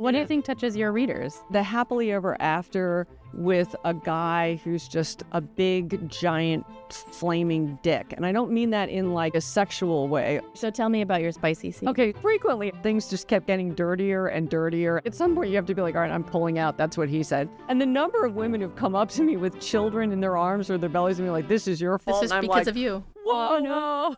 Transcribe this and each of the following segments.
What do you think touches your readers? The happily ever after with a guy who's just a big, giant, flaming dick. And I don't mean that in like a sexual way. So tell me about your spicy scene. Okay, frequently things just kept getting dirtier and dirtier. At some point you have to be like, all right, I'm pulling out. That's what he said. And the number of women who've come up to me with children in their arms or their bellies and be like, this is your fault. This is and I'm because like, of you. whoa, no.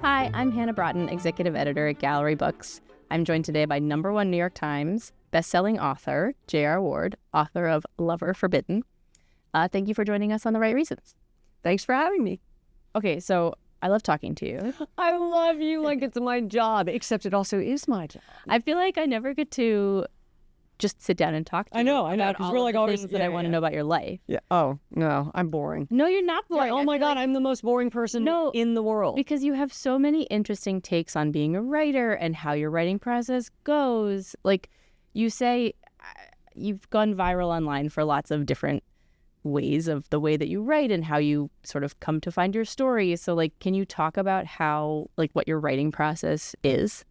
Hi, I'm Hannah Broughton, executive editor at Gallery Books. I'm joined today by #1 New York Times bestselling author, J.R. Ward, author of Lover Forbidden. Thank you for joining us on The Right Reasons. Thanks for having me. Okay, so I love talking to you. I love you like it's my job, except it also is my job. I feel like I never get to just sit down and talk to you. I know, about because all we're of like the always things that I want to know about your life. Yeah. Oh, no, I'm boring. No, you're not boring. Like, oh my God, I'm the most boring person in the world. Because you have so many interesting takes on being a writer and how your writing process goes. Like you say, you've gone viral online for lots of different ways of the way that you write and how you sort of come to find your stories. So like, can you talk about how, like what your writing process is?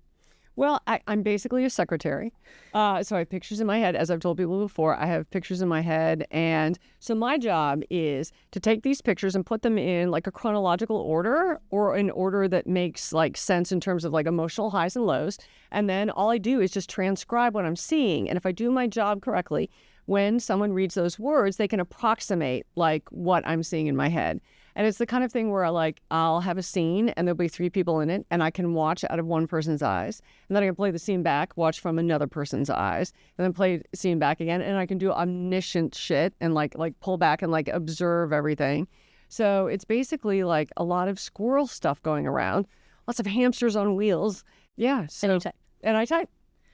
Well, I'm basically a secretary. So I have pictures in my head. As I've told people before, I have pictures in my head. And so my job is to take these pictures and put them in like a chronological order or an order that makes like sense in terms of like emotional highs and lows. And then all I do is just transcribe what I'm seeing. And if I do my job correctly, when someone reads those words, they can approximate like what I'm seeing in my head. And it's the kind of thing where I'll have a scene and there'll be 3 people in it and I can watch out of one person's eyes. And then I can play the scene back, watch from another person's eyes, and then play the scene back again. And I can do omniscient shit and like pull back and like observe everything. So it's basically like a lot of squirrel stuff going around, lots of hamsters on wheels. Yeah. So, And you type. And I type.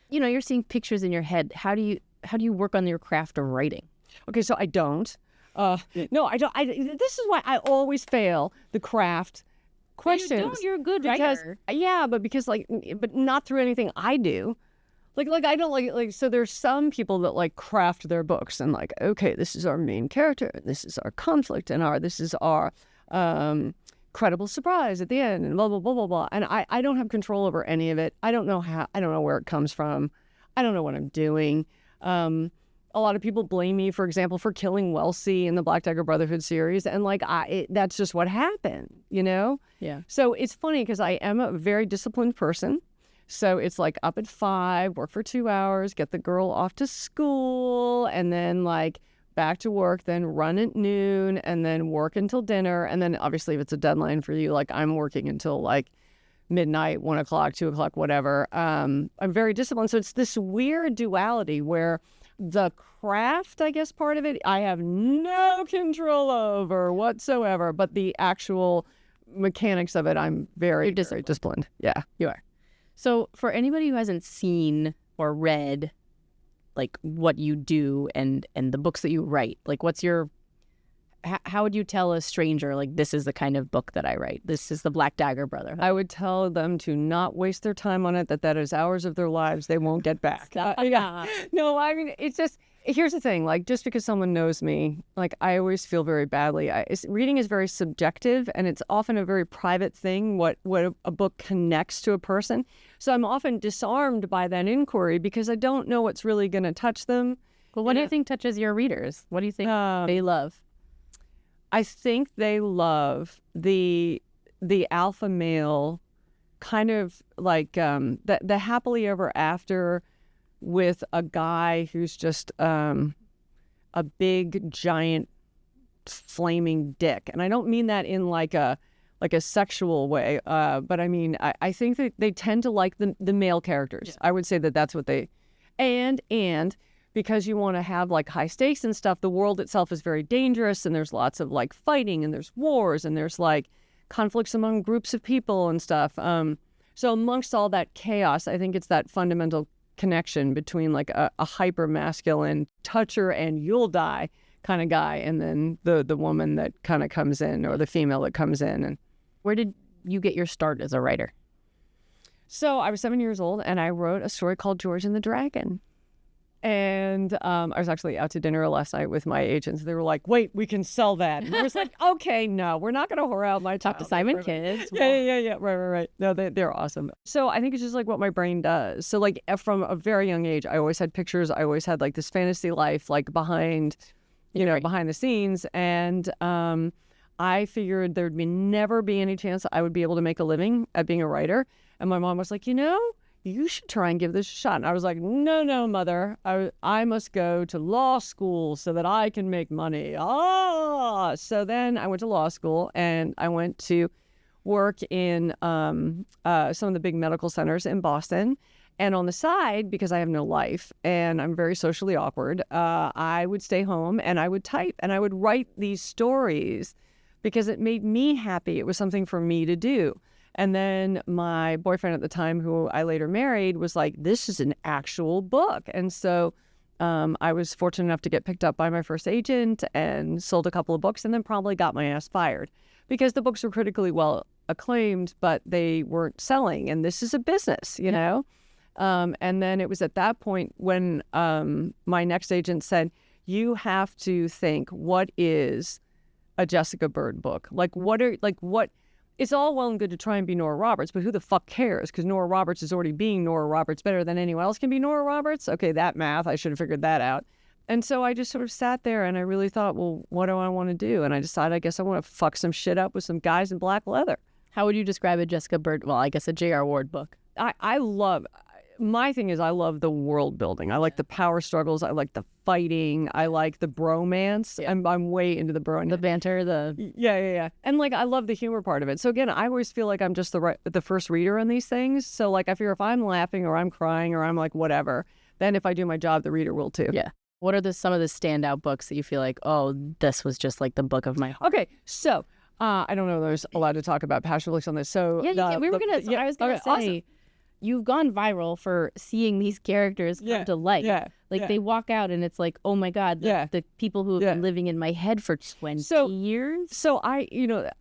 You know, you're seeing pictures in your head. How do you work on your craft of writing? Okay, so I don't. No, I don't. This is why I always fail the craft questions. You don't. You're a good writer. Yeah, but not through anything I do. Like I don't like. So there's some people that like craft their books and like, okay, this is our main character, this is our conflict, and this is our credible surprise at the end, and blah blah blah blah blah. And I don't have control over any of it. I don't know how. I don't know where it comes from. I don't know what I'm doing. A lot of people blame me, for example, for killing Wellesley in the Black Dagger Brotherhood series. And that's just what happened, you know? Yeah. So it's funny because I am a very disciplined person. So it's like up at 5, work for 2 hours, get the girl off to school, and then like back to work, then run at noon, and then work until dinner. And then obviously if it's a deadline for you, like I'm working until like midnight, 1 o'clock, 2 o'clock, whatever. I'm very disciplined. So it's this weird duality where the craft, I guess, part of it, I have no control over whatsoever. But the actual mechanics of it, I'm very disciplined. Yeah, you are. So for anybody who hasn't seen or read like what you do and the books that you write, like how would you tell a stranger, like, this is the kind of book that I write? This is the Black Dagger Brotherhood. I would tell them to not waste their time on it, that is hours of their lives they won't get back. Yeah. No, I mean, it's just, here's the thing, like, just because someone knows me, like, I always feel very badly. Reading is very subjective, and it's often a very private thing, what a book connects to a person. So I'm often disarmed by that inquiry because I don't know what's really going to touch them. Well, what do you think touches your readers? What do you think they love? I think they love the alpha male kind of like the happily ever after with a guy who's just a big, giant, flaming dick. And I don't mean that in like a sexual way, but I mean, I think that they tend to like the male characters. Yeah. I would say that's what they, and because you want to have like high stakes and stuff, the world itself is very dangerous, and there's lots of like fighting, and there's wars, and there's like conflicts among groups of people and stuff. So amongst all that chaos, I think it's that fundamental connection between like a hyper masculine toucher and you'll die kind of guy, and then the woman that kind of comes in, or the female that comes in. And where did you get your start as a writer? So I was 7 years old, and I wrote a story called George and the Dragon. And I was actually out to dinner last night with my agents. They were like, wait, we can sell that. And I was like, okay, no, we're not going to whore out my Talk to Simon kids. Yeah. Right. No, they're awesome. So I think it's just like what my brain does. So like from a very young age, I always had pictures. I always had like this fantasy life, like behind the scenes. And I figured there'd never be any chance I would be able to make a living at being a writer. And my mom was like, you should try and give this a shot. And I was like, no, mother. I must go to law school so that I can make money. So then I went to law school and I went to work in some of the big medical centers in Boston. And on the side, because I have no life and I'm very socially awkward, I would stay home and I would type and I would write these stories because it made me happy. It was something for me to do. And then my boyfriend at the time, who I later married, was like, this is an actual book. And so I was fortunate enough to get picked up by my first agent and sold a couple of books and then probably got my ass fired because the books were critically well acclaimed, but they weren't selling. And this is a business, you know? And then it was at that point when my next agent said, you have to think, what is a Jessica Bird book? It's all well and good to try and be Nora Roberts, but who the fuck cares? Because Nora Roberts is already being Nora Roberts better than anyone else can be Nora Roberts. Okay, that math, I should have figured that out. And so I just sort of sat there and I really thought, well, what do I want to do? And I decided, I guess I want to fuck some shit up with some guys in black leather. How would you describe a Jessica Bird? Well, I guess a J.R. Ward book. My thing is I love the world building. I like the power struggles. I like the fighting. I like the bromance. Yeah. I'm way into the bromance. The banter, Yeah. And like I love the humor part of it. So again, I always feel like I'm just the first reader on these things. So like I figure if I'm laughing or I'm crying or I'm like whatever, then if I do my job, the reader will too. Yeah. What are some of the standout books that you feel like, oh, this was just like the book of my heart? Okay, so I don't know if there's allowed to talk about passion books on this. So yeah, I was gonna say. Awesome. You've gone viral for seeing these characters come to life. They walk out and it's like, oh my God, the people who have been living in my head for 20 years. So I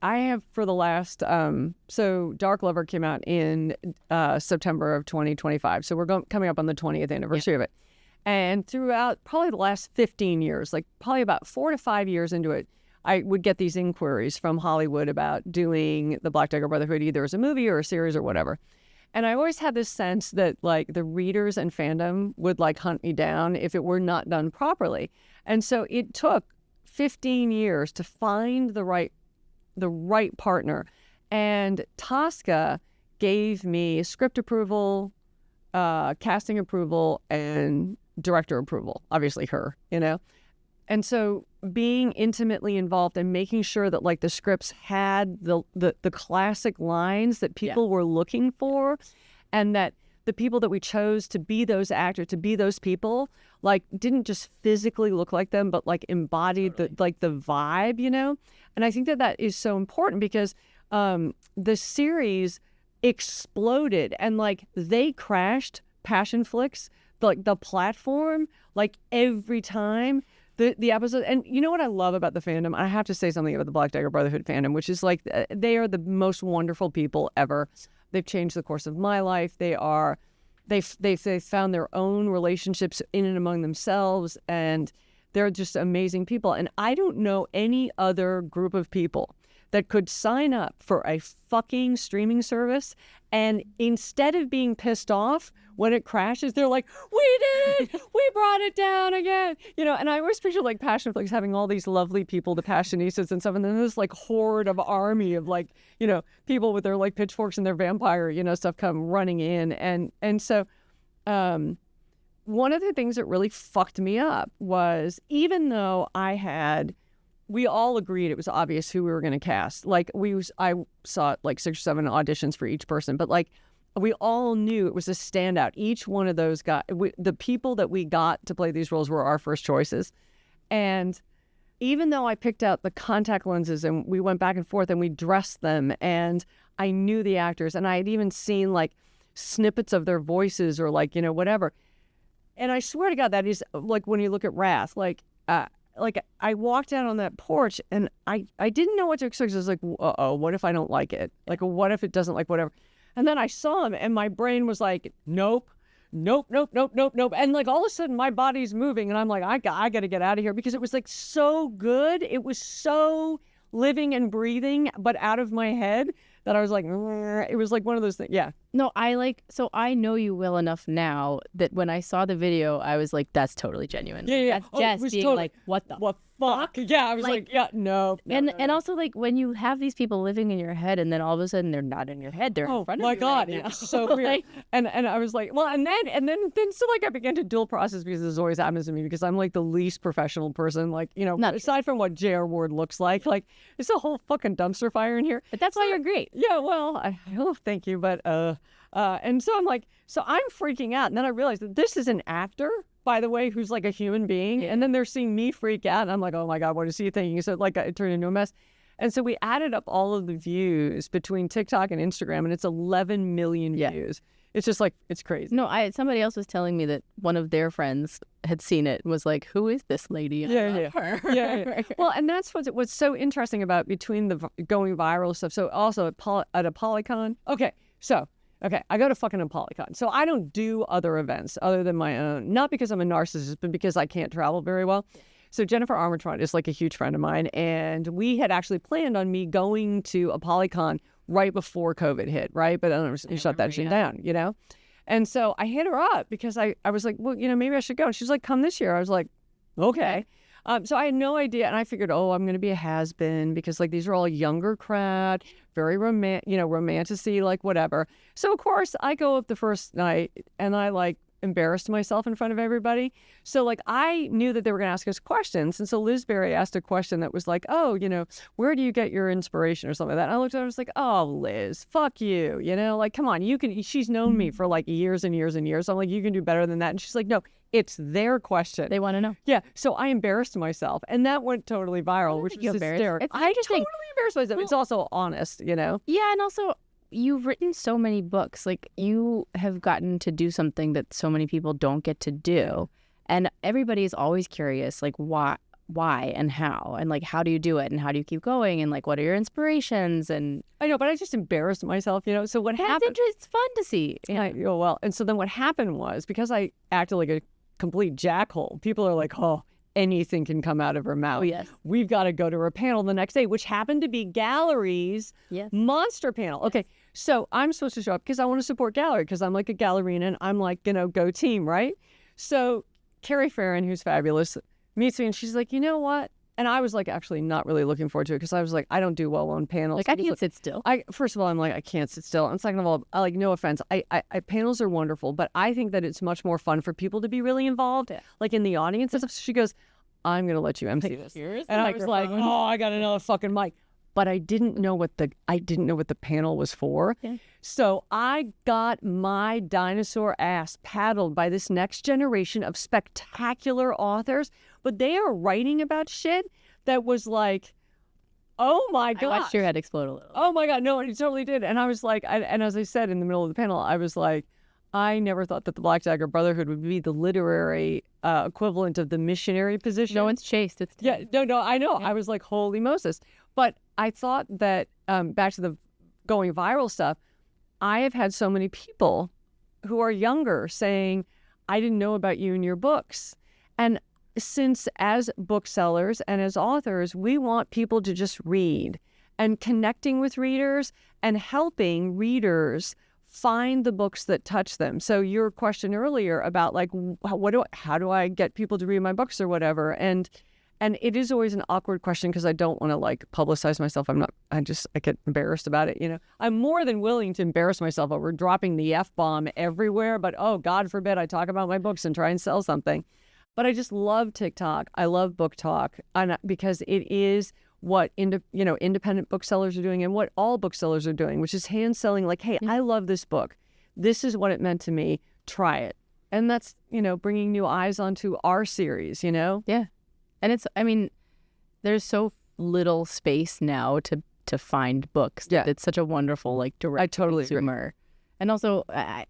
have for the last, so Dark Lover came out in September of 2025. So we're coming up on the 20th anniversary of it. And throughout probably the last 15 years, like probably about 4 to 5 years into it, I would get these inquiries from Hollywood about doing the Black Dagger Brotherhood either as a movie or a series or whatever. And I always had this sense that like the readers and fandom would like hunt me down if it were not done properly. And so it took 15 years to find the right partner. And Tosca gave me script approval, casting approval, and director approval. Obviously her, And so being intimately involved and making sure that like the scripts had the classic lines that people were looking for, and that the people that we chose to be those actors, to be those people, like didn't just physically look like them, but like embodied the vibe, And I think that is so important because the series exploded and like they crashed Passion Flicks, like the platform, like every time. The episode, and you know what I love about the fandom? I have to say something about the Black Dagger Brotherhood fandom, which is like they are the most wonderful people ever. They've changed the course of my life. They've found their own relationships in and among themselves, and they're just amazing people. And I don't know any other group of people that could sign up for a fucking streaming service, and instead of being pissed off when it crashes, they're like, we did it! We brought it down again! And I always picture like Passion Flicks having all these lovely people, the Passionistas and stuff, and then this like horde of army of like, people with their like pitchforks and their vampire, stuff come running in. And so one of the things that really fucked me up was even though we all agreed it was obvious who we were going to cast. Like I saw like 6 or 7 auditions for each person, but like we all knew it was a standout. Each one of those the people that we got to play these roles were our first choices. And even though I picked out the contact lenses and we went back and forth and we dressed them and I knew the actors and I had even seen like snippets of their voices or like, whatever. And I swear to God, that is like when you look at Wrath, like I walked out on that porch and I didn't know what to expect. I was like, uh-oh, what if I don't like it? Like, what if it doesn't like whatever? And then I saw him and my brain was like, nope, nope, nope, nope, nope, nope. And like all of a sudden my body's moving and I'm like, I got to get out of here because it was like so good. It was so living and breathing, but out of my head that I was like, it was like one of those things. Yeah. No, so I know you well enough now that when I saw the video, I was like, that's totally genuine. Yeah. That's Jess being like, what the fuck? Yeah, I was like, yeah, no. And also like when you have these people living in your head and then all of a sudden they're not in your head, they're in front of you. Oh my God, right now. it's so weird. And I was like, well, and then so like I began to dual process because this always happens to me because I'm like the least professional person, like, you know, aside from what J.R. Ward looks like it's a whole fucking dumpster fire in here. But that's why you're great. Yeah, well, thank you, but and so I'm like, so I'm freaking out, and then I realized that this is an actor, by the way, who's like a human being, and then they're seeing me freak out, and I'm like, oh my God, what is he thinking? So like it turned into a mess. And so we added up all of the views between TikTok and Instagram, and it's 11 million views. It's just like, it's crazy. No, somebody else was telling me that one of their friends had seen it and was like, who is this lady? Yeah. Well, and that's what's so interesting about between the going viral stuff. So also at ApollyCon. Okay, I go to fucking ApollyCon. So I don't do other events other than my own, not because I'm a narcissist, but because I can't travel very well. So Jennifer Armentrout is like a huge friend of mine, and we had actually planned on me going to ApollyCon right before COVID hit, right? But then we shut that shit down, you know? And so I hit her up because I was like, well, you know, maybe I should go. And she's like, come this year. I was like, okay. So I had no idea. And I figured, I'm going to be a has-been because like these are all younger crowd, very romantasy, like whatever. So of course I go up the first night and I like embarrassed myself in front of everybody. So like I knew that they were going to ask us questions. And so Liz Berry asked a question that was like, oh, you know, where do you get your inspiration or something like that? And I looked at her and I was like, oh, Liz, fuck you. You know, like, come on, she's known me for like years and years and years. So I'm like, you can do better than that. And she's like, no, it's their question. They want to know. Yeah. So I embarrassed myself and that went totally viral, which was hysterical. I totally embarrassed myself. Well, it's also honest, you know? Yeah. And also, you've written so many books. Like you have gotten to do something that so many people don't get to do. And everybody is always curious, like why and how, and like how do you do it and how do you keep going and like what are your inspirations? And I know, but I just embarrassed myself, you know? So what happened? It's fun to see. Yeah. And so then what happened was because I acted like a complete jackhole, people are like, oh, anything can come out of her mouth. Oh, yes. We've got to go to her panel the next day, which happened to be Gallery's monster panel. Okay, so I'm supposed to show up because I want to support Gallery because I'm like a Gallerina and I'm like, you know, go team, right? So Carrie Farron, who's fabulous, meets me and she's like, you know what? And I was like actually not really looking forward to it because I was like, I don't do well on panels. Like I can't sit still. First of all, I'm like, I can't sit still. And second of all, like, no offense, I panels are wonderful, but I think that it's much more fun for people to be really involved, like in the audience and stuff. So she goes, I'm going to let you MC this. And I was like, oh, I got another fucking mic. But I didn't know what the panel was for. Yeah. So I got my dinosaur ass paddled by this next generation of spectacular authors, but they are writing about shit that was like, oh my God. I watched your head explode a little. Oh my God, no, it totally did. And I was like, and as I said in the middle of the panel, I was like, I never thought that the Black Dagger Brotherhood would be the literary equivalent of the missionary position. No one's chased. It's yeah, no, I know. Yeah. I was like, holy Moses. But I thought that back to the going viral stuff, I have had so many people who are younger saying, I didn't know about you and your books. And since as booksellers and as authors, we want people to just read and connecting with readers and helping readers find the books that touch them. So your question earlier about like, how do I get people to read my books or whatever? And it is always an awkward question because I don't want to like publicize myself. I get embarrassed about it. You know, I'm more than willing to embarrass myself over dropping the F-bomb everywhere, but oh, God forbid I talk about my books and try and sell something. But I just love TikTok. I love book talk because it is what independent booksellers are doing and what all booksellers are doing, which is hand selling like, hey, I love this book. This is what it meant to me. Try it. And that's, bringing new eyes onto our series, Yeah. And there's so little space now to find books. Yeah. It's such a wonderful, like, direct I totally consumer. Agree. And also,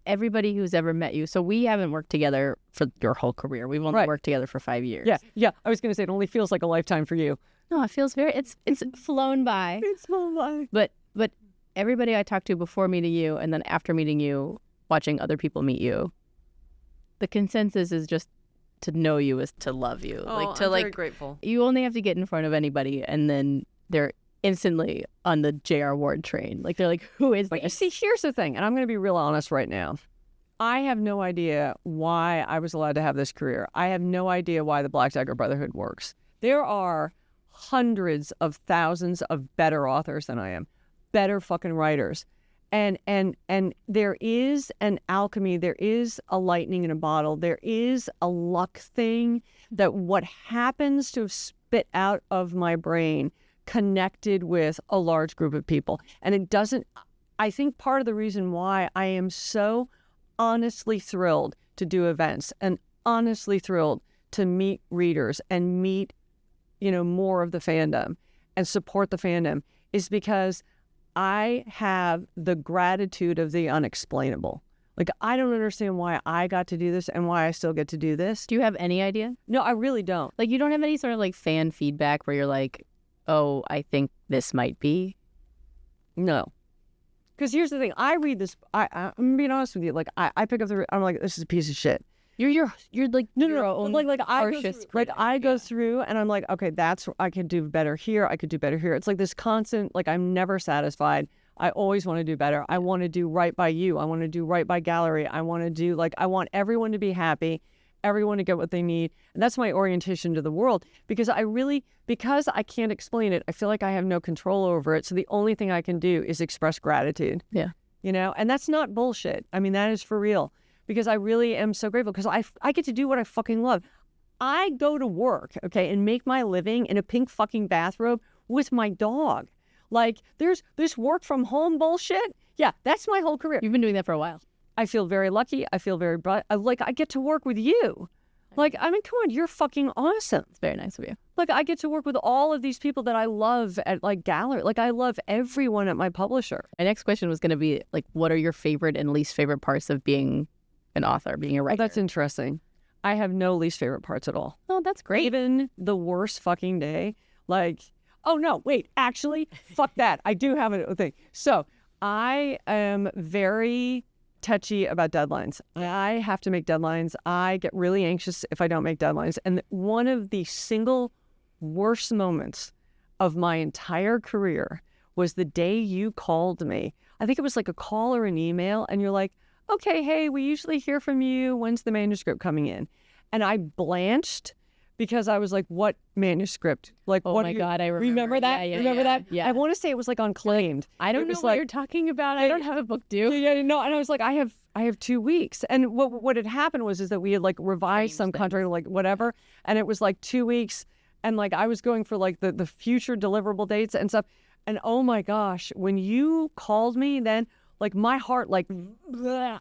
everybody who's ever met you. So we haven't worked together for your whole career. We've only worked together for 5 years. Yeah. I was going to say it only feels like a lifetime for you. No, it feels it's flown by. It's flown by. But everybody I talked to before meeting you and then after meeting you, watching other people meet you, the consensus is just to know you is to love you. Oh, to I'm very grateful. You only have to get in front of anybody, and then they're instantly on the J.R. Ward train. Like, they're like, who is But this? see, here's the thing, and I'm going to be real honest right now. I have no idea why I was allowed to have this career. I have no idea why the Black Dagger Brotherhood works. There are hundreds of thousands of better authors than I am, better fucking writers. And there is an alchemy, there is a lightning in a bottle, there is a luck thing that what happens to spit out of my brain connected with a large group of people. And it doesn't, I think part of the reason why I am so honestly thrilled to do events and honestly thrilled to meet readers and meet, more of the fandom and support the fandom is because I have the gratitude of the unexplainable. Like, I don't understand why I got to do this and why I still get to do this. Do you have any idea? No, I really don't. Like, you don't have any sort of like fan feedback where you're like, oh, I think this might be? No. Because here's the thing. I read this. I'm being honest with you. Like, I pick up I'm like, this is a piece of shit. You're like your own like harshest critic. I go through and I'm like, okay, I could do better here. I could do better here. It's like this constant, like, I'm never satisfied. I always want to do better. I want to do right by you. I want to do right by gallery. I want to do, like, I want everyone to be happy, everyone to get what they need. And that's my orientation to the world because I can't explain it. I feel like I have no control over it. So the only thing I can do is express gratitude. Yeah. And that's not bullshit. I mean, that is for real. Because I really am so grateful because I get to do what I fucking love. I go to work, okay, and make my living in a pink fucking bathrobe with my dog. Like, there's this work from home bullshit. Yeah, that's my whole career. You've been doing that for a while. I feel very lucky. I feel very, like, I get to work with you. Like, I mean, come on, you're fucking awesome. It's very nice of you. Like, I get to work with all of these people that I love at, like, gallery. Like, I love everyone at my publisher. My next question was going to be, like, what are your favorite and least favorite parts of being an author, being a writer? Oh, that's interesting. I have no least favorite parts at all. Oh, that's great. Even the worst fucking day, like, oh no, wait, actually, fuck that. I do have a thing. So I am very touchy about deadlines. I have to make deadlines. I get really anxious if I don't make deadlines. And one of the single worst moments of my entire career was the day you called me. I think it was like a call or an email, and you're like, okay, hey, we usually hear from you. When's the manuscript coming in? And I blanched because I was like, what manuscript? Like, oh what? My God, I remember that? Yeah, remember that? Yeah. I want to say it was like unclaimed. I don't know what you're talking about. I don't have a book due. Yeah, no. And I was like, I have 2 weeks. And what had happened was that we had like revised some contract, like whatever, and it was like 2 weeks, and like I was going for like the future deliverable dates and stuff. And oh my gosh, when you called me, then, like, my heart, like,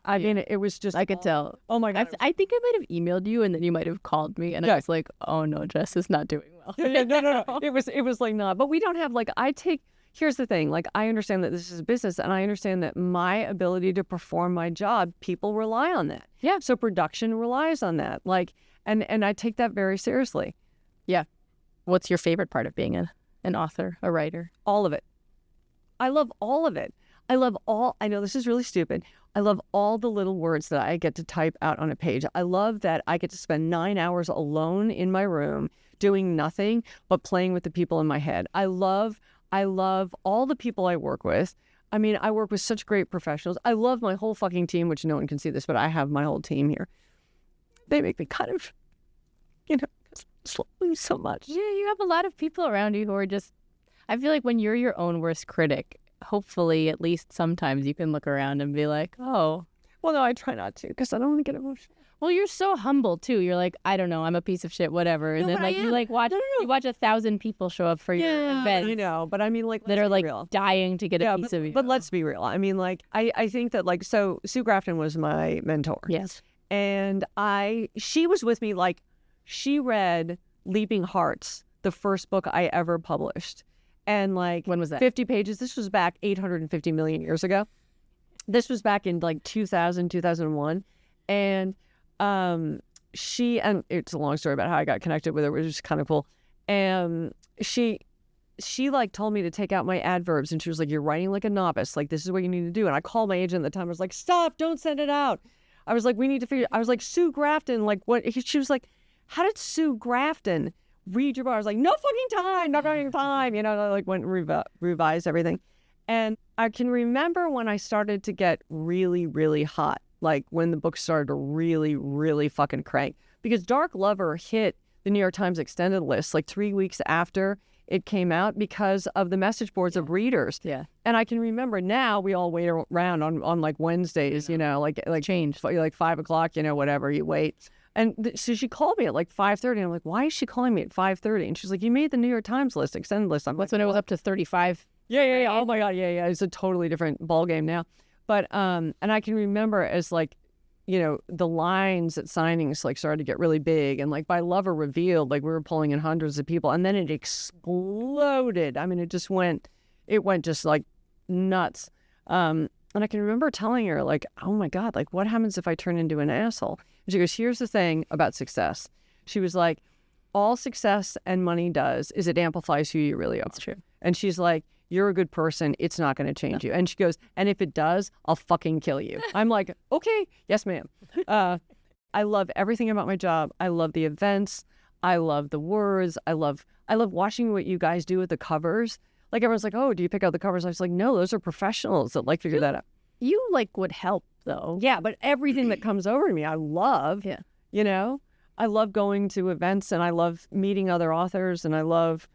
I mean, it was just... I could tell. Oh, my God. I think I might have emailed you, and then you might have called me, and I was like, oh, no, Jess is not doing well. No. It was like, not. But we don't have, like, here's the thing. Like, I understand that this is a business, and I understand that my ability to perform my job, people rely on that. Yeah. So production relies on that. Like, and I take that very seriously. Yeah. What's your favorite part of being an author, a writer? All of it. I love all of it. I know this is really stupid. I love all the little words that I get to type out on a page. I love that I get to spend 9 hours alone in my room doing nothing but playing with the people in my head. I love all the people I work with. I mean, I work with such great professionals. I love my whole fucking team, which no one can see this, but I have my whole team here. They make me kind of, slowly so much. Yeah, you have a lot of people around you who are just, I feel like when you're your own worst critic, hopefully at least sometimes you can look around and be like, oh. Well, no, I try not to because I don't want to get emotional. Well, you're so humble too. You're like, I don't know, I'm a piece of shit, whatever. And then you like watch you watch 1,000 people show up for your event. I know, but I mean, like, that are like real. dying to get a piece of you. But let's be real. I mean, like, I think that, like, so Sue Grafton was my mentor. Yes. And she was with me, like, she read Leaping Hearts, the first book I ever published. And, like, when was that? 50 pages. This was back 850 million years ago. This was back in like 2000, 2001. And and it's a long story about how I got connected with her, which is kind of cool. And she like told me to take out my adverbs, and she was like, you're writing like a novice. Like, this is what you need to do. And I called my agent at the time. I was like, stop, don't send it out. I was like, we need to figure. I was like, Sue Grafton, like what? She was like, how did Sue Grafton read your book? I was like, no fucking time, no fucking time. You know, I like went and revised everything. And I can remember when I started to get really, really hot, like when the book started to really, really fucking crank. Because Dark Lover hit the New York Times extended list like 3 weeks after it came out because of the message boards of readers. Yeah. And I can remember now we all wait around on like Wednesdays, you know, like change, like 5 o'clock, you know, whatever, you wait. And so she called me at like 5:30. And I'm like, why is she calling me at 5:30? And she's like, you made the New York Times list, extended list. That's when it was up to 35. Yeah. Oh my God. Yeah. It's a totally different ballgame now. But, and I can remember as like, you know, the lines at signings like started to get really big. And like by Lover Revealed, like we were pulling in hundreds of people and then it exploded. I mean, it went just like nuts. And I can remember telling her like, oh my God, like what happens if I turn into an asshole? And she goes, here's the thing about success. She was like, all success and money does is it amplifies who you really are. That's true. And she's like, you're a good person. It's not going to change you. And she goes, and if it does, I'll fucking kill you. I'm like, okay, yes, ma'am. I love everything about my job. I love the events. I love the words. I love watching what you guys do with the covers. Like everyone's like, oh, do you pick out the covers? I was like, no, those are professionals that like figure that out. You like would help though. Yeah, but everything that comes over to me, I love. Yeah. You know, I love going to events and I love meeting other authors and I love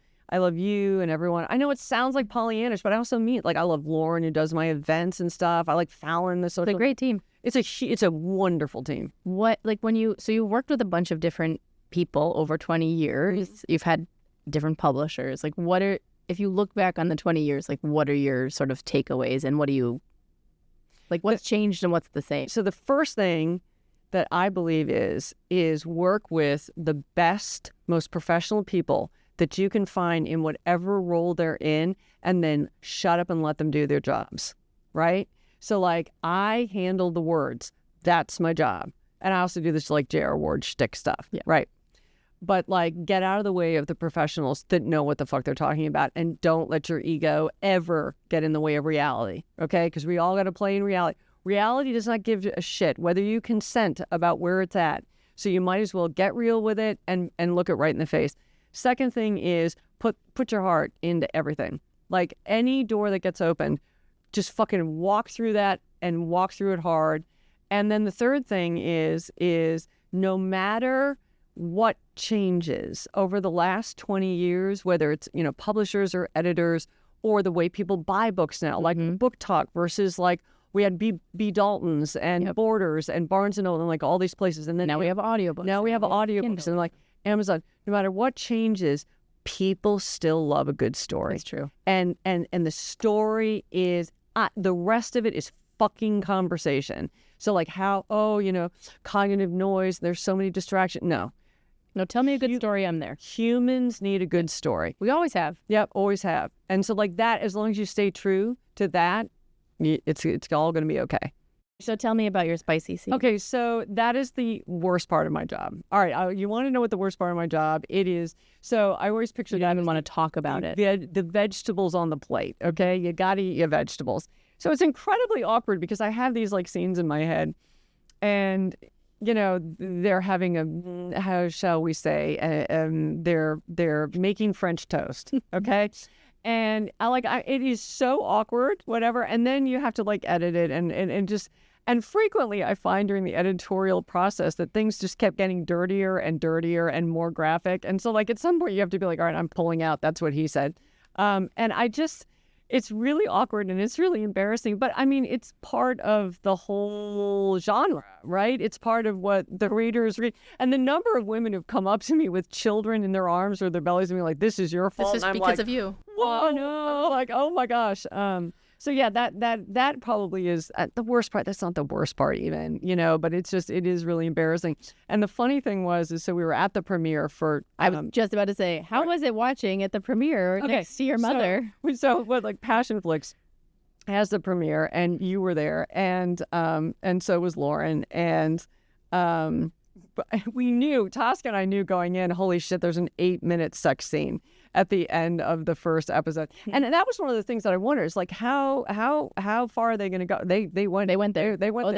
you and everyone. I know it sounds like Pollyannish, but I also meet, like, I love Lauren who does my events and stuff. I like Fallon, the social. It's a great team. It's a wonderful team. What, like so you worked with a bunch of different people over 20 years. You've had different publishers. Like if you look back on the 20 years, like what are your sort of takeaways and what's changed and what's the same? So the first thing that I believe is work with the best, most professional people that you can find in whatever role they're in and then shut up and let them do their jobs, right? So like I handle the words. That's my job. And I also do this like J.R. Ward shtick stuff, right? But like get out of the way of the professionals that know what the fuck they're talking about and don't let your ego ever get in the way of reality, okay? Because we all got to play in reality. Reality does not give a shit whether you consent about where it's at. So you might as well get real with it and look it right in the face. Second thing is put your heart into everything. Like any door that gets opened, just fucking walk through that and walk through it hard. And then the third thing is no matter what changes over the last 20 years, whether it's, you know, publishers or editors or the way people buy books now, like Book Talk versus like we had B. Dalton's and Borders and Barnes & Noble and like all these places. And then now we have audiobooks. Now we have audiobooks and like Amazon. No matter what changes, people still love a good story. That's true. And the story is, the rest of it is fucking conversation. So like how, cognitive noise, there's so many distractions. No, tell me a good story. I'm there. Humans need a good story. We always have. Yep, always have. And so like that, as long as you stay true to that, it's all going to be okay. So tell me about your spicy scene. Okay, so that is the worst part of my job. All right, you want to know what the worst part of my job? It is, so I always picture that. I even want to talk about it. The vegetables on the plate, okay? You got to eat your vegetables. So it's incredibly awkward because I have these like scenes in my head and, you know, they're having how shall we say, they're making French toast, okay? And it is so awkward, whatever. And then you have to like edit it and frequently I find during the editorial process that things just kept getting dirtier and dirtier and more graphic. And so like at some point you have to be like, all right, I'm pulling out. That's what he said. And it's really awkward and it's really embarrassing. But I mean, it's part of the whole genre, right? It's part of what the readers read. And the number of women who've come up to me with children in their arms or their bellies and be like, this is your fault. This is because of you. Whoa, no. Like, oh my gosh. So yeah, that probably is the worst part. That's not the worst part even, you know, but it is really embarrassing. And the funny thing is so we were at the premiere for... I was just about to say, how was it watching at the premiere next to your mother? So what, Passion Flicks has the premiere and you were there and so was Lauren and we knew, Tosca and I knew going in, holy shit, there's an 8-minute sex scene at the end of the first episode. And that was one of the things that I wondered is like how far are they going to go? They went there. They went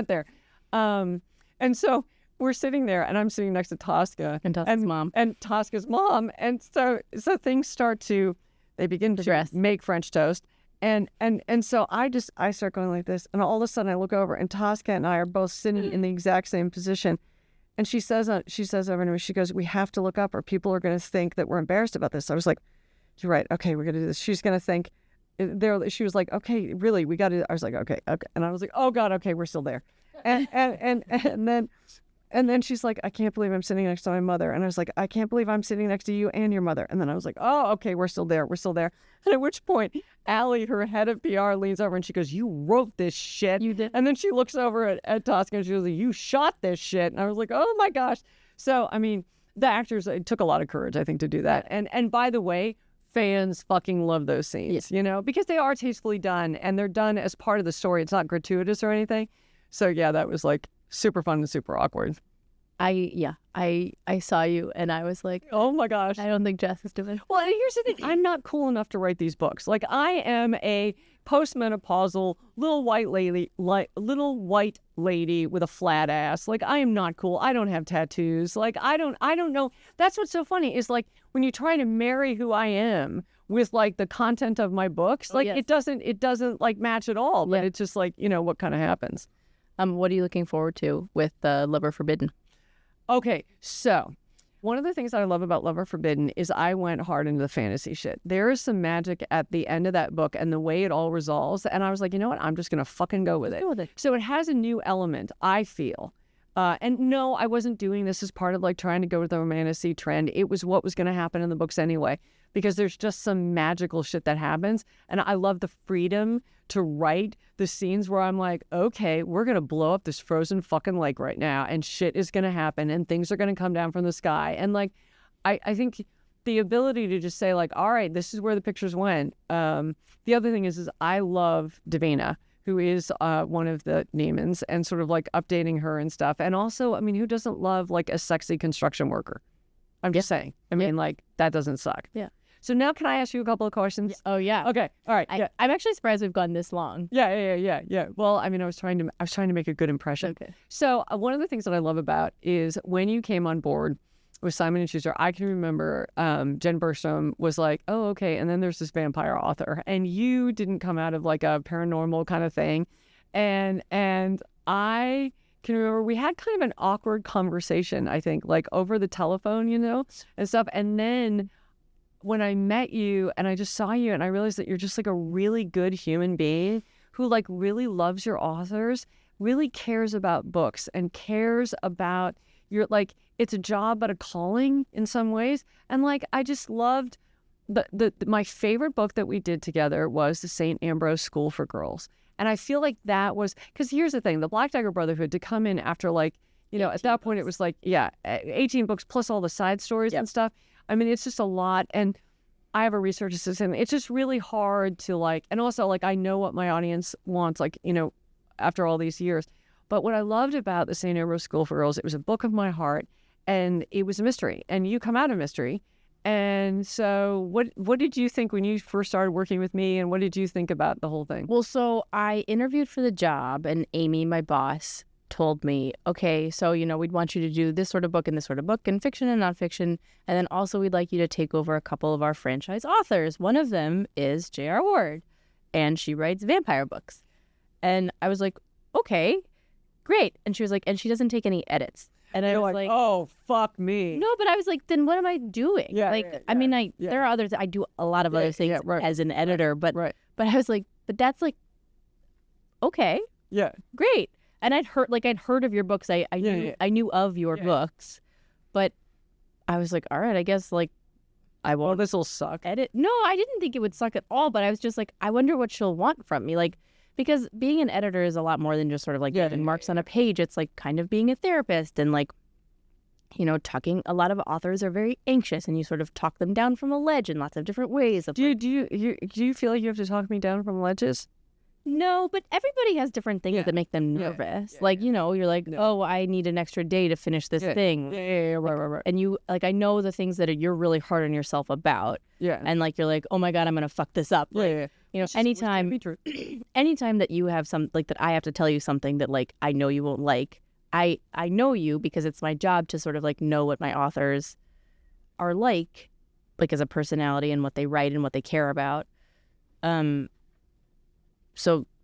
there. And so we're sitting there, and I'm sitting next to Tosca And Tosca's mom. and Tosca's mom, and so things start to, they begin to Dress. make French toast, and so I start going like this, and all of a sudden I look over, and Tosca and I are both sitting in the exact same position, and she says over to me, she goes, "We have to look up, or people are going to think that we're embarrassed about this." I was like, "You're right. Okay, we're going to do this." She's going to think. She was like, "Okay, really, we got to." I was like, "Okay," and I was like, "Oh God, okay, we're still there," and then she's like, "I can't believe I'm sitting next to my mother," and I was like, "I can't believe I'm sitting next to you and your mother," and then I was like, "Oh, okay, we're still there, and at which point, Allie, her head of PR, leans over and she goes, "You wrote this shit." You did. And then she looks over at Tosca and she goes, "You shot this shit," and I was like, "Oh my gosh." So I mean, the actors, it took a lot of courage, I think, to do that. And by the way, fans fucking love those scenes, because they are tastefully done and they're done as part of the story. It's not gratuitous or anything. So yeah, that was like super fun and super awkward. I saw you and I was like, oh my gosh, I don't think Jess is doing it. Well, and here's the thing, I'm not cool enough to write these books. Like, I am a postmenopausal little white lady with a flat ass. Like, I am not cool. I don't have tattoos. Like, I don't know. That's what's so funny is, like, when you try to marry who I am with, like, the content of my books, like, it doesn't like match at all. But it's just like, what kind of happens. What are you looking forward to with Lover Forbidden? Okay, so one of the things that I love about Lover Forbidden is I went hard into the fantasy shit. There is some magic at the end of that book and the way it all resolves. And I was like, you know what? I'm just going to fucking go with it. So it has a new element, I feel. And no, I wasn't doing this as part of like trying to go with the Romantasy trend. It was what was going to happen in the books anyway, because there's just some magical shit that happens. And I love the freedom to write the scenes where I'm like, okay, we're going to blow up this frozen fucking lake right now and shit is going to happen and things are going to come down from the sky. And like, I think the ability to just say like, all right, this is where the pictures went. The other thing is I love Davina, who is one of the Neimans, and sort of like updating her and stuff. And also, I mean, who doesn't love like a sexy construction worker? I'm just saying. I mean, like, that doesn't suck. Yeah. So now can I ask you a couple of questions? Oh, yeah. Okay. All right. I'm actually surprised we've gone this long. Yeah. Well, I mean, I was trying to make a good impression. Okay. So one of the things that I love about is when you came on board with Simon & Schuster, I can remember Jen Burstrom was like, oh, okay, and then there's this vampire author, and you didn't come out of like a paranormal kind of thing. And I can remember we had kind of an awkward conversation, I think, like over the telephone, and stuff. And then when I met you and I just saw you and I realized that you're just like a really good human being who like really loves your authors, really cares about books and cares about your, like, it's a job but a calling in some ways. And like, I just loved my favorite book that we did together was the St. Ambrose School for Girls. And I feel like that was, because here's the thing, the Black Dagger Brotherhood, to come in after like, at that point it was like, 18 books plus all the side stories and stuff. I mean, it's just a lot. And I have a research assistant. It's just really hard to like, and also like, I know what my audience wants, like, after all these years. But what I loved about the St. Ambrose School for Girls, it was a book of my heart and it was a mystery, and you come out of mystery. And so what did you think when you first started working with me, and what did you think about the whole thing? Well, so I interviewed for the job, and Amy, my boss, told me, okay, so, we'd want you to do this sort of book and this sort of book, and fiction and nonfiction. And then also we'd like you to take over a couple of our franchise authors. One of them is J.R. Ward, and she writes vampire books. And I was like, okay, great. And she was like, and she doesn't take any edits. And I was like, oh, fuck me. No, but I was like, then what am I doing? I mean, there are others. I do a lot of other things as an editor, but I was like, but that's like, okay. Yeah. Great. And I'd heard of your books. I knew of your books, but I was like, all right, I guess like I won't. Well, this will suck. Edit. No, I didn't think it would suck at all, but I was just like, I wonder what she'll want from me. Like, because being an editor is a lot more than just sort of like getting marks on a page. It's like kind of being a therapist and like, talking. A lot of authors are very anxious, and you sort of talk them down from a ledge in lots of different ways. Do you feel like you have to talk me down from ledges? No, but everybody has different things that make them nervous. You're like, oh, I need an extra day to finish this thing. Right. And you, like, I know the things that you're really hard on yourself about. Yeah. And like, you're like, oh my God, I'm going to fuck this up. anytime anytime that you have some that I have to tell you something that I know you won't like, I know you because it's my job to sort of know what my authors are like as a personality and what they write and what they care about. So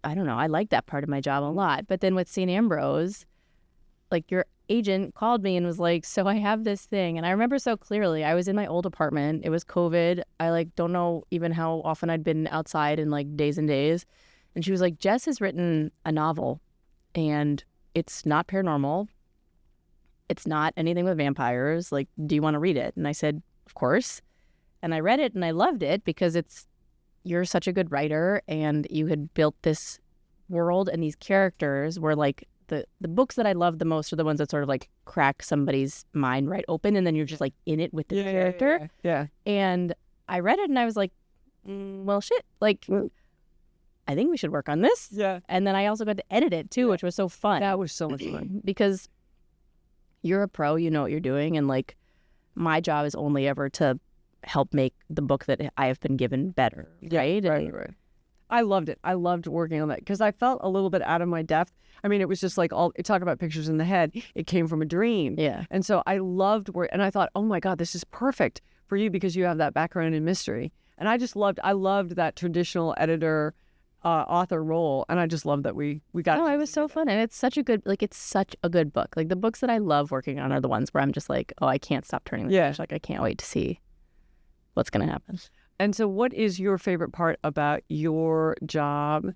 I don't know, I like that part of my job a lot. But then with St. Ambrose, your agent called me and was like, so I have this thing. And I remember so clearly, I was in my old apartment. It was COVID. I don't know even how often I'd been outside in days and days. And she was like, Jess has written a novel and it's not paranormal. It's not anything with vampires. Do you want to read it? And I said, of course. And I read it and I loved it because you're such a good writer and you had built this world and these characters were the books that I love the most are the ones that sort of crack somebody's mind right open and then you're just in it with the character. Yeah. And I read it and I was like, well, shit. I think we should work on this. Yeah. And then I also got to edit it too, which was so fun. That was so much fun. Because you're a pro, you know what you're doing. And my job is only ever to help make the book that I have been given better. Right? Right. I loved it. I loved working on that because I felt a little bit out of my depth. I mean, it was just talk about pictures in the head. It came from a dream. Yeah. And so I loved and I thought, oh my God, this is perfect for you because you have that background in mystery. And I loved that traditional editor, author role. And I just loved that we got. Oh, it was so fun. And it's such a good, it's such a good book. The books that I love working on are the ones where I'm just oh, I can't stop turning the page. I can't wait to see what's going to happen. And so what is your favorite part about your job?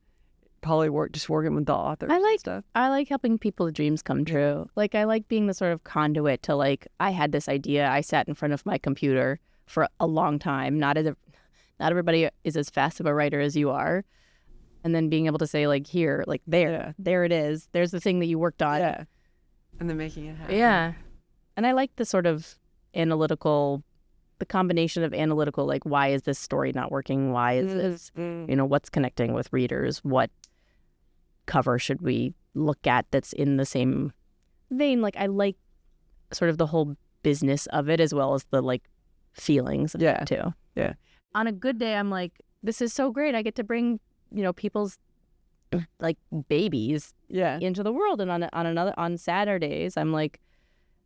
Probably just working with the authors and stuff. I like helping people's dreams come true. I like being the sort of conduit to I had this idea. I sat in front of my computer for a long time. Not everybody is as fast of a writer as you are. And then being able to say here, there it is. There's the thing that you worked on. Yeah. And then making it happen. Yeah. And I like the sort of analytical, the combination of analytical, why is this story not working? Why is this, what's connecting with readers? What cover should we look at that's in the same vein? I like sort of the whole business of it as well as the feelings of it too. Yeah. On a good day, I'm this is so great. I get to bring, people's babies into the world. And on Saturdays, I'm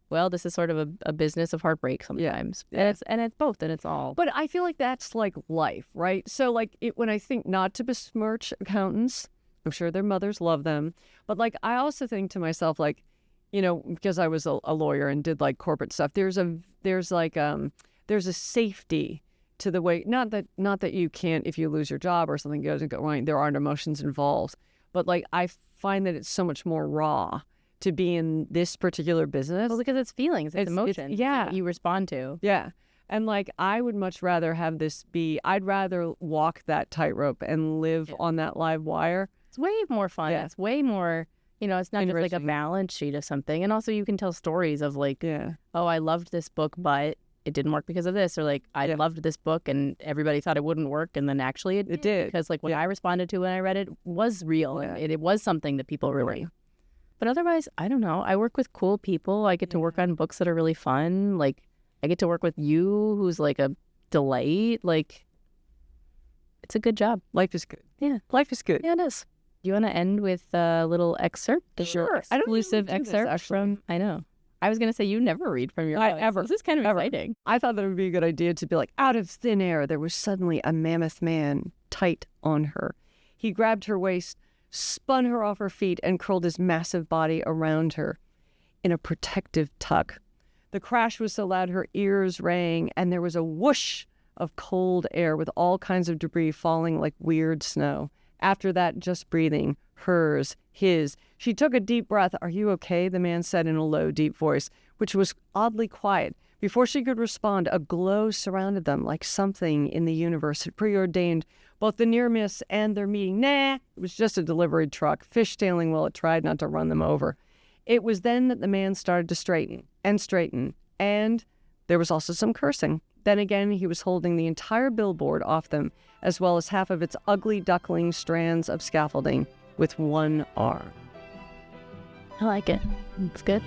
well, this is sort of a business of heartbreak sometimes. Yeah. And it's both and it's all. But I feel that's life, right? So when I think not to besmirch accountants, I'm sure their mothers love them. But I also think to myself, because I was a lawyer and did corporate stuff, there's a safety to the way, not that you can't, if you lose your job or something goes wrong, there aren't emotions involved. But I find that it's so much more raw to be in this particular business. Well, because it's feelings, it's emotions. Yeah. That you respond to. Yeah. And I would much rather have this I'd rather walk that tightrope and live on that live wire. It's way more fun. Yeah. It's way more, it's not just a balance sheet of something. And also you can tell stories of oh, I loved this book, but it didn't work because of this. Or I loved this book and everybody thought it wouldn't work. And then actually it did. Because what I responded to when I read it was real. And it was something that people really. But otherwise, I don't know. I work with cool people. I get to work on books that are really fun. I get to work with you, who's a delight. It's a good job. Life is good. Yeah. Life is good. Yeah, it is. Do you want to end with a little excerpt? Sure. Exclusive excerpt from, I know. I was going to say you never read from your notes. Ever. This is kind of exciting. I thought that it would be a good idea to be out of thin air, there was suddenly a mammoth man tight on her. He grabbed her waist, spun her off her feet, and curled his massive body around her in a protective tuck. The crash was so loud her ears rang, and there was a whoosh of cold air with all kinds of debris falling like weird snow. After that, just breathing, hers, his. She took a deep breath. "Are you okay?" the man said in a low, deep voice, which was oddly quiet. Before she could respond, a glow surrounded them like something in the universe had preordained both the near miss and their meeting. Nah, it was just a delivery truck, fishtailing while it tried not to run them over. It was then that the man started to straighten, and there was also some cursing. Then again, he was holding the entire billboard off them, as well as half of its ugly duckling strands of scaffolding with one arm. I like it. It's good.